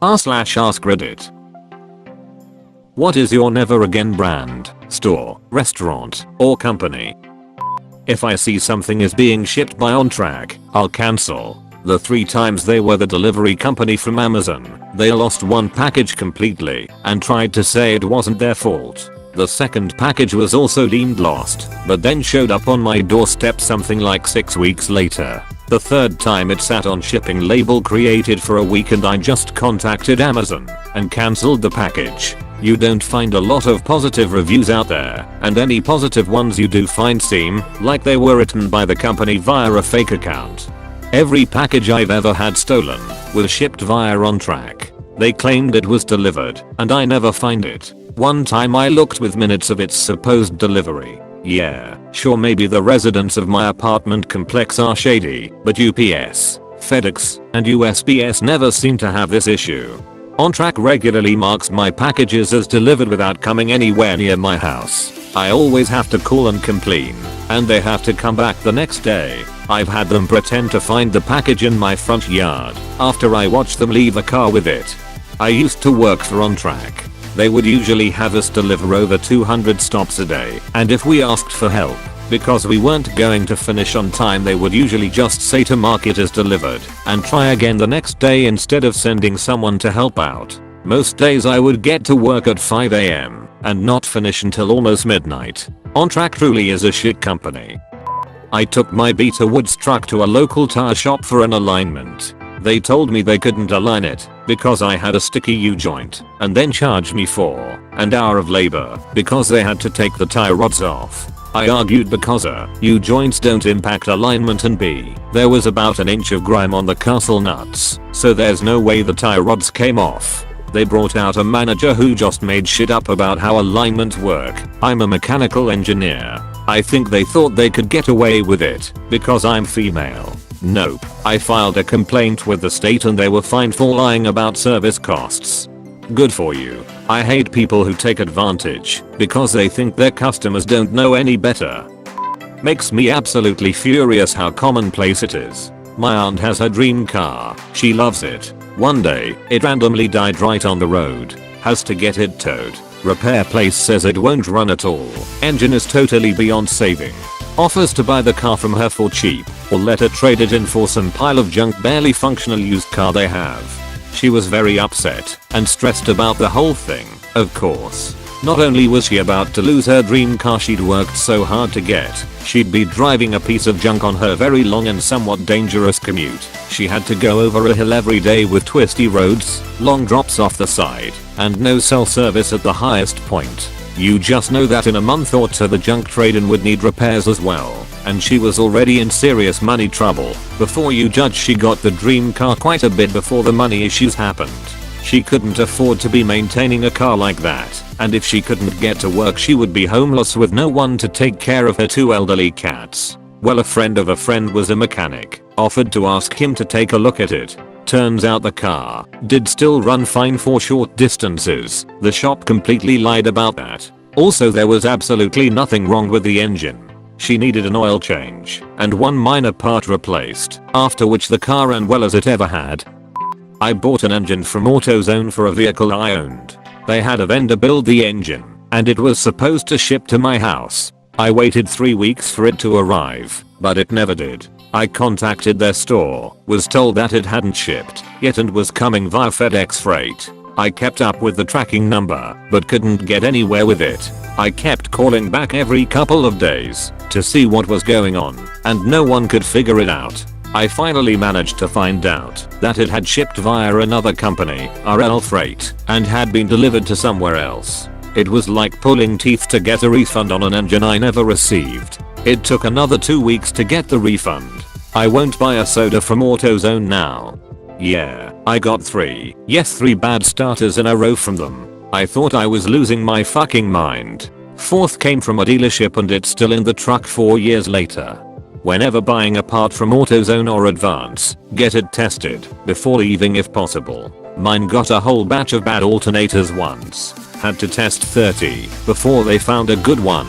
r/AskReddit. What is your never again brand, store, restaurant, or company? If I see something is being shipped by OnTrack, I'll cancel. The 3 times they were the delivery company from Amazon, they lost one package completely and tried to say it wasn't their fault. The second package was also deemed lost, but then showed up on my doorstep something like 6 weeks later. The third time it sat on shipping label created for a week and I just contacted Amazon and cancelled the package. You don't find a lot of positive reviews out there, and any positive ones you do find seem like they were written by the company via a fake account. Every package I've ever had stolen was shipped via OnTrack. They claimed it was delivered, and I never find it. One time I looked with minutes of its supposed delivery. Yeah, sure maybe the residents of my apartment complex are shady, but UPS, FedEx, and USPS never seem to have this issue. OnTrack regularly marks my packages as delivered without coming anywhere near my house. I always have to call and complain, and they have to come back the next day. I've had them pretend to find the package in my front yard after I watched them leave a car with it. I used to work for OnTrack. They would usually have us deliver over 200 stops a day, and if we asked for help, because we weren't going to finish on time, they would usually just say to mark it as delivered and try again the next day instead of sending someone to help out. Most days I would get to work at 5 AM and not finish until almost midnight. OnTrack truly is a shit company. I took my Beta Woods truck to a local tire shop for an alignment. They told me they couldn't align it because I had a sticky U-joint, and then charged me for an hour of labor because they had to take the tie rods off. I argued because U-joints don't impact alignment, and B, there was about an inch of grime on the castle nuts, so there's no way the tie rods came off. They brought out a manager who just made shit up about how alignments work. I'm a mechanical engineer. I think they thought they could get away with it because I'm female. Nope. I filed a complaint with the state and they were fined for lying about service costs. Good for you. I hate people who take advantage because they think their customers don't know any better. Makes me absolutely furious how commonplace it is. My aunt has her dream car. She loves it. One day, it randomly died right on the road. Has to get it towed. Repair place says it won't run at all. Engine is totally beyond saving. Offers to buy the car from her for cheap or let her trade it in for some pile of junk barely functional used car they have. She was very upset and stressed about the whole thing, of course. Not only was she about to lose her dream car she'd worked so hard to get, she'd be driving a piece of junk on her very long and somewhat dangerous commute. She had to go over a hill every day with twisty roads, long drops off the side, and no cell service at the highest point. You just know that in a month or two the junk trade-in would need repairs as well, and she was already in serious money trouble. Before you judge, she got the dream car quite a bit before the money issues happened. She couldn't afford to be maintaining a car like that, and if she couldn't get to work she would be homeless with no one to take care of her 2 elderly cats. Well, a friend of a friend was a mechanic, offered to ask him to take a look at it. Turns out the car did still run fine for short distances. The shop completely lied about that. Also, there was absolutely nothing wrong with the engine. She needed an oil change and one minor part replaced, after which the car ran well as it ever had. I bought an engine from AutoZone for a vehicle I owned. They had a vendor build the engine, and it was supposed to ship to my house. I waited 3 weeks for it to arrive, but it never did. I contacted their store, was told that it hadn't shipped yet and was coming via FedEx freight. I kept up with the tracking number, but couldn't get anywhere with it. I kept calling back every couple of days to see what was going on, and no one could figure it out. I finally managed to find out that it had shipped via another company, RL Freight, and had been delivered to somewhere else. It was like pulling teeth to get a refund on an engine I never received. It took another 2 weeks to get the refund. I won't buy a soda from AutoZone now. Yeah, I got 3 bad starters in a row from them. I thought I was losing my fucking mind. 4th came from a dealership and it's still in the truck 4 years later. Whenever buying a part from AutoZone or Advance, get it tested before leaving if possible. Mine got a whole batch of bad alternators once. Had to test 30 before they found a good one.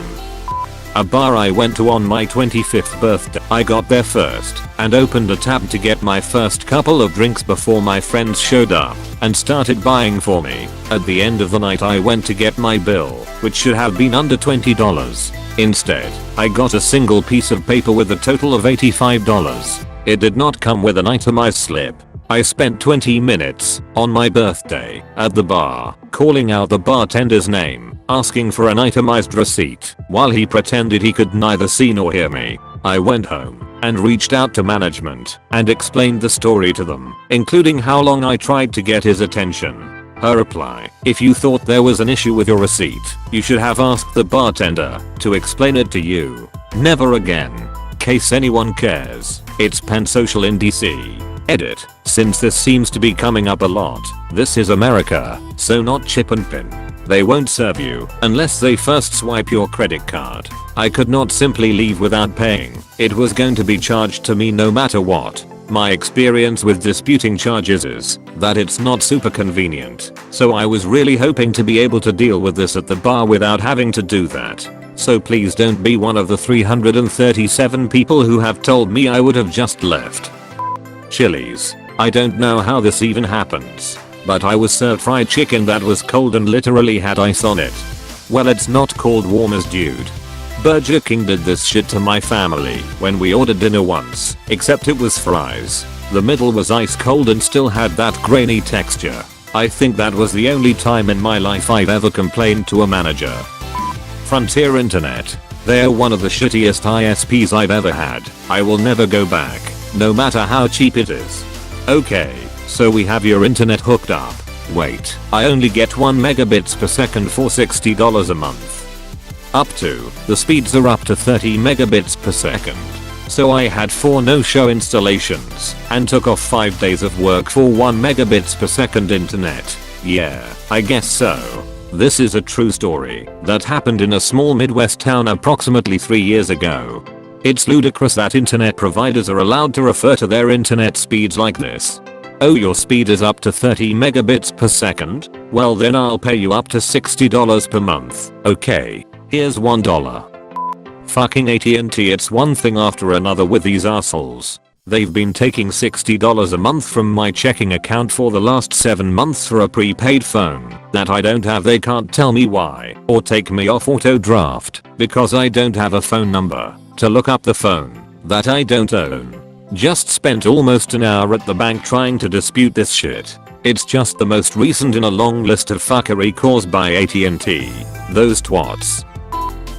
A bar I went to on my 25th birthday. I got there first and opened a tab to get my first couple of drinks before my friends showed up and started buying for me. At the end of the night I went to get my bill, which should have been under $20. Instead, I got a single piece of paper with a total of $85. It did not come with an itemized slip. I spent 20 minutes on my birthday at the bar calling out the bartender's name, asking for an itemized receipt while he pretended he could neither see nor hear me. I went home and reached out to management and explained the story to them, including how long I tried to get his attention. Her reply: if you thought there was an issue with your receipt, you should have asked the bartender to explain it to you. Never again. Case anyone cares. It's pansocial in DC. Edit. Since this seems to be coming up a lot, this is America, so not chip and pin. They won't serve you unless they first swipe your credit card. I could not simply leave without paying. It was going to be charged to me no matter what. My experience with disputing charges is that it's not super convenient, so I was really hoping to be able to deal with this at the bar without having to do that. So please don't be one of the 337 people who have told me I would have just left. Chili's. I don't know how this even happens, but I was served fried chicken that was cold and literally had ice on it. Well, it's not called warm as dude. Burger King did this shit to my family when we ordered dinner once, except it was fries. The middle was ice cold and still had that grainy texture. I think that was the only time in my life I've ever complained to a manager. Frontier Internet. They're one of the shittiest ISPs I've ever had. I will never go back, no matter how cheap it is. Okay, so we have your internet hooked up. Wait, I only get 1 megabits per second for $60 a month. Up to, the speeds are up to 30 megabits per second. So I had 4 no-show installations and took off 5 days of work for 1 megabits per second internet. Yeah, I guess so. This is a true story that happened in a small Midwest town approximately 3 years ago. It's ludicrous that internet providers are allowed to refer to their internet speeds like this. Oh, your speed is up to 30 megabits per second? Well then I'll pay you up to $60 per month. Okay, here's $1. Fucking AT&T, it's one thing after another with these assholes. They've been taking $60 a month from my checking account for the last 7 months for a prepaid phone that I don't have. They can't tell me why or take me off auto draft because I don't have a phone number to look up the phone that I don't own. Just spent almost an hour at the bank trying to dispute this shit. It's just the most recent in a long list of fuckery caused by AT&T. Those twats.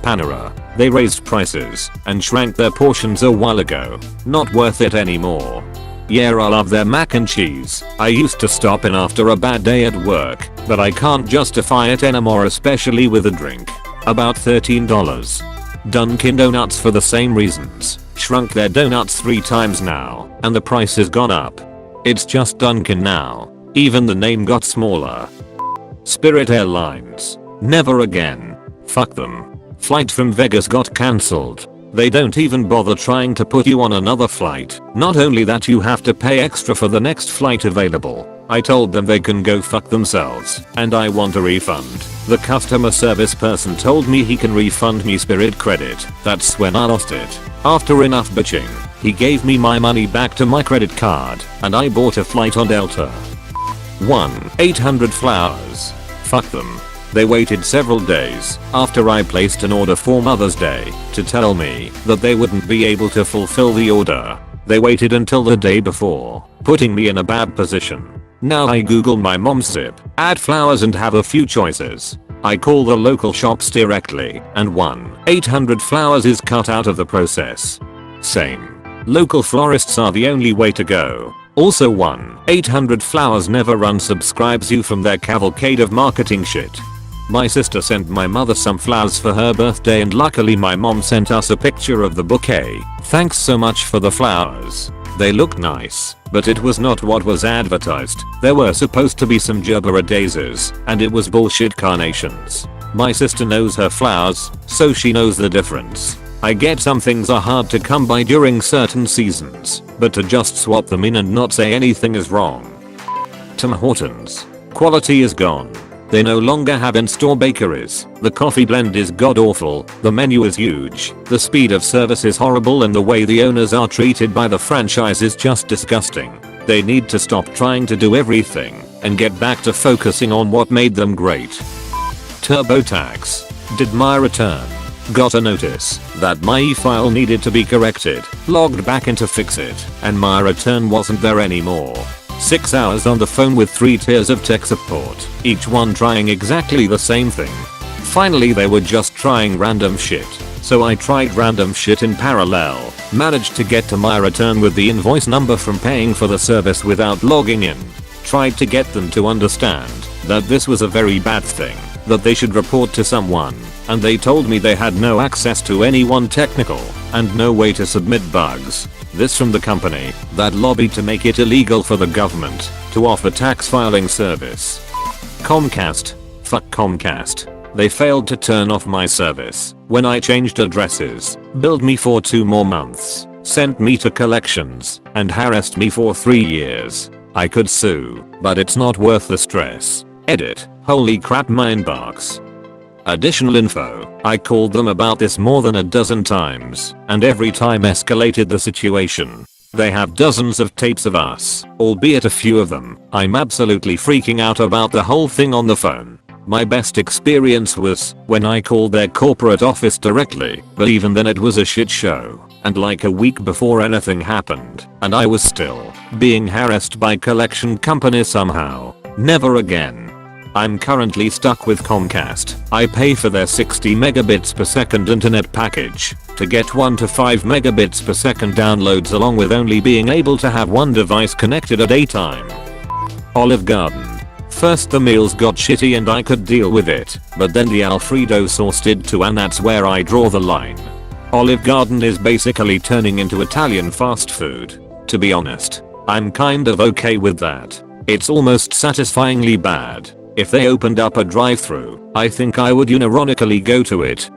Panera. They raised prices and shrank their portions a while ago. Not worth it anymore. Yeah, I love their mac and cheese. I used to stop in after a bad day at work, but I can't justify it anymore, especially with a drink. About $13. Dunkin' Donuts, for the same reasons, shrunk their donuts 3 times now, and the price has gone up. It's just Dunkin' now. Even the name got smaller. Spirit Airlines. Never again. Fuck them. Flight from Vegas got cancelled. They don't even bother trying to put you on another flight. Not only that, you have to pay extra for the next flight available. I told them they can go fuck themselves and I want a refund. The customer service person told me he can refund me Spirit credit. That's when I lost it. After enough bitching, he gave me my money back to my credit card and I bought a flight on Delta. 1-800-Flowers. Fuck them. They waited several days after I placed an order for Mother's Day to tell me that they wouldn't be able to fulfill the order. They waited until the day before, putting me in a bad position. Now I Google my mom's zip, add flowers and have a few choices. I call the local shops directly and 1-800-Flowers is cut out of the process. Same. Local florists are the only way to go. Also 1-800-Flowers never unsubscribes you from their cavalcade of marketing shit. My sister sent my mother some flowers for her birthday and luckily my mom sent us a picture of the bouquet. Thanks so much for the flowers. They look nice, but it was not what was advertised. There were supposed to be some gerbera daisies, and it was bullshit carnations. My sister knows her flowers, so she knows the difference. I get some things are hard to come by during certain seasons, but to just swap them in and not say anything is wrong. Tim Hortons. Quality is gone. They no longer have in-store bakeries. The coffee blend is god awful. The menu is huge. The speed of service is horrible and the way the owners are treated by the franchise is just disgusting. They need to stop trying to do everything and get back to focusing on what made them great. TurboTax. Did my return. Got a notice that my e-file needed to be corrected. Logged back in to fix it and my return wasn't there anymore. 6 hours on the phone with 3 tiers of tech support, each one trying exactly the same thing. Finally they were just trying random shit. So I tried random shit in parallel, managed to get to my return with the invoice number from paying for the service without logging in. Tried to get them to understand that this was a very bad thing, that they should report to someone, and they told me they had no access to anyone technical and no way to submit bugs. This from the company that lobbied to make it illegal for the government to offer tax filing service. Comcast. Fuck Comcast. They failed to turn off my service when I changed addresses, billed me for 2 more months, sent me to collections, and harassed me for 3 years. I could sue, but it's not worth the stress. Edit. Holy crap, my inbox. Additional info. I called them about this more than a dozen times, and every time escalated the situation. They have dozens of tapes of us, albeit a few of them. I'm absolutely freaking out about the whole thing on the phone. My best experience was when I called their corporate office directly, but even then it was a shit show. And like a week before anything happened, and I was still being harassed by collection companies somehow. Never again. I'm currently stuck with Comcast. I pay for their 60 megabits per second internet package to get 1 to 5 megabits per second downloads along with only being able to have one device connected at a time. Olive Garden. First the meals got shitty and I could deal with it, but then the Alfredo sauce did too and that's where I draw the line. Olive Garden is basically turning into Italian fast food. To be honest, I'm kind of okay with that. It's almost satisfyingly bad. If they opened up a drive-thru, I think I would unironically go to it.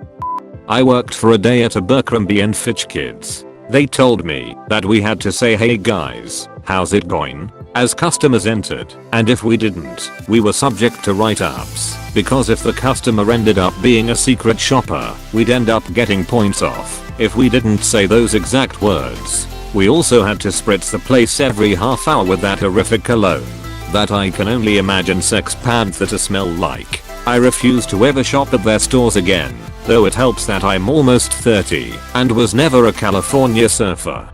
I worked for a day at Abercrombie & Fitch Kids. They told me that we had to say hey guys, how's it going? As customers entered, and if we didn't, we were subject to write-ups, because if the customer ended up being a secret shopper, we'd end up getting points off if we didn't say those exact words. We also had to spritz the place every half hour with that horrific cologne that I can only imagine Sex Panther to smell like. I refuse to ever shop at their stores again, though it helps that I'm almost 30 and was never a California surfer.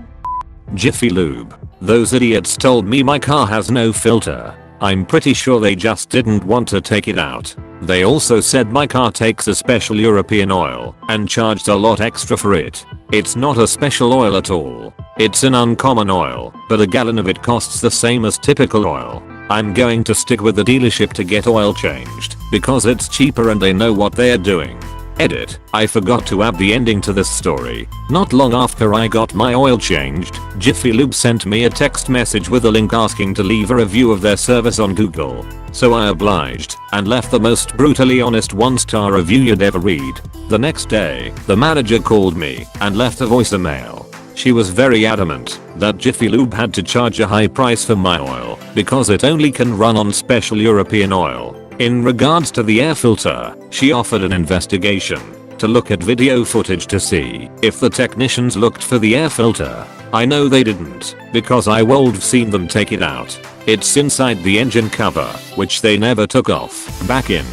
Jiffy Lube. Those idiots told me my car has no filter. I'm pretty sure they just didn't want to take it out. They also said my car takes a special European oil and charged a lot extra for it. It's not a special oil at all. It's an uncommon oil, but a gallon of it costs the same as typical oil. I'm going to stick with the dealership to get oil changed because it's cheaper and they know what they're doing. Edit. I forgot to add the ending to this story. Not long after I got my oil changed, Jiffy Lube sent me a text message with a link asking to leave a review of their service on Google. So I obliged and left the most brutally honest 1-star review you'd ever read. The next day, the manager called me and left a voicemail. She was very adamant that Jiffy Lube had to charge a high price for my oil because it only can run on special European oil. In regards to the air filter, she offered an investigation to look at video footage to see if the technicians looked for the air filter. I know they didn't because I would've seen them take it out. It's inside the engine cover, which they never took off back in.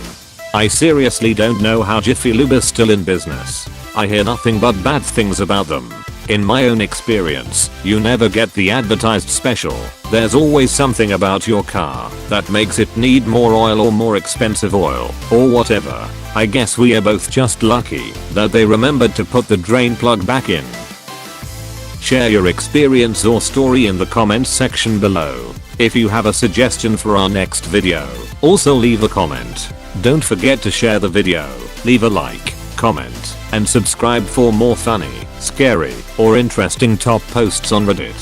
I seriously don't know how Jiffy Lube is still in business. I hear nothing but bad things about them. In my own experience, you never get the advertised special. There's always something about your car that makes it need more oil or more expensive oil, or whatever. I guess we are both just lucky that they remembered to put the drain plug back in. Share your experience or story in the comments section below. If you have a suggestion for our next video, also leave a comment. Don't forget to share the video, leave a like, comment, and subscribe for more funny, scary, or interesting top posts on Reddit.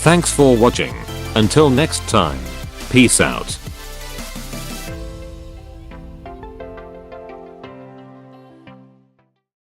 Thanks for watching. Until next time, peace out.